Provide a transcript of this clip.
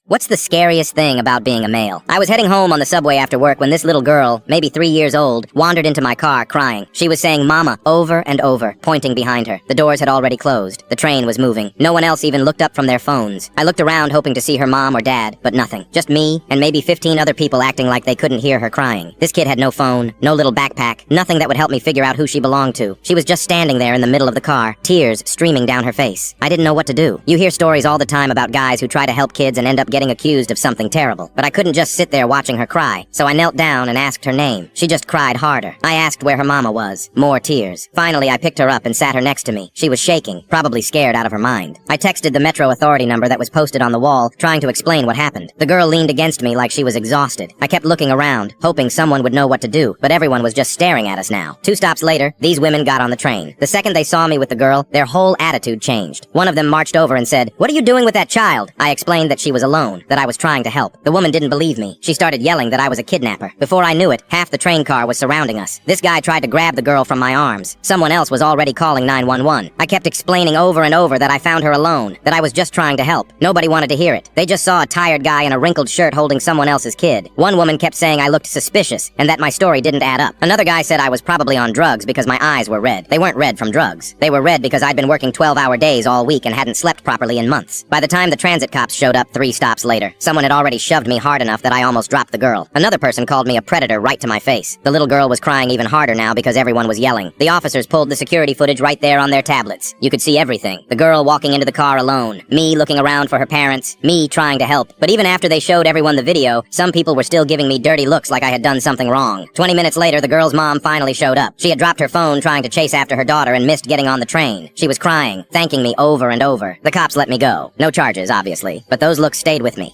What's the scariest thing about being a male? I was heading home on the subway after work when this little girl, maybe 3 years old, wandered into my car crying. She was saying "Mama" over and over, pointing behind her. The doors had already closed. The train was moving. No one else even looked up from their phones. I looked around hoping to see her mom or dad, but nothing. Just me and maybe 15 other people acting like they couldn't hear her crying. This kid had no phone, no little backpack, nothing that would help me figure out who she belonged to. She was just standing there in the middle of the car, tears streaming down her face. I didn't know what to do. You hear stories all the time about guys who try to help kids and end up getting accused of something terrible. But I couldn't just sit there watching her cry, so I knelt down and asked her name. She just cried harder. I asked where her mama was. More tears. Finally, I picked her up and sat her next to me. She was shaking, probably scared out of her mind. I texted the Metro Authority number that was posted on the wall, trying to explain what happened. The girl leaned against me like she was exhausted. I kept looking around, hoping someone would know what to do, but everyone was just staring at us now. 2 stops later, these women got on the train. The second they saw me with the girl, their whole attitude changed. One of them marched over and said, "What are you doing with that child?" I explained that she was alone, that I was trying to help. The woman didn't believe me. She started yelling that I was a kidnapper. Before I knew it, half the train car was surrounding us. This guy tried to grab the girl from my arms. Someone else was already calling 911. I kept explaining over and over that I found her alone, that I was just trying to help. Nobody wanted to hear it. They just saw a tired guy in a wrinkled shirt holding someone else's kid. One woman kept saying I looked suspicious and that my story didn't add up. Another guy said I was probably on drugs because my eyes were red. They weren't red from drugs. They were red because I'd been working 12-hour days all week and hadn't slept properly in months. By the time the transit cops showed up 3 stops later, someone had already shoved me hard enough that I almost dropped the girl. Another person called me a predator right to my face. The little girl was crying even harder now because everyone was yelling. The officers pulled the security footage right there on their tablets. You could see everything. The girl walking into the car alone. Me looking around for her parents. Me trying to help. But even after they showed everyone the video, some people were still giving me dirty looks like I had done something wrong. 20 minutes later, the girl's mom finally showed up. She had dropped her phone trying to chase after her daughter and missed getting on the train. She was crying, thanking me over and over. The cops let me go. No charges, obviously, but those looks stayed with me.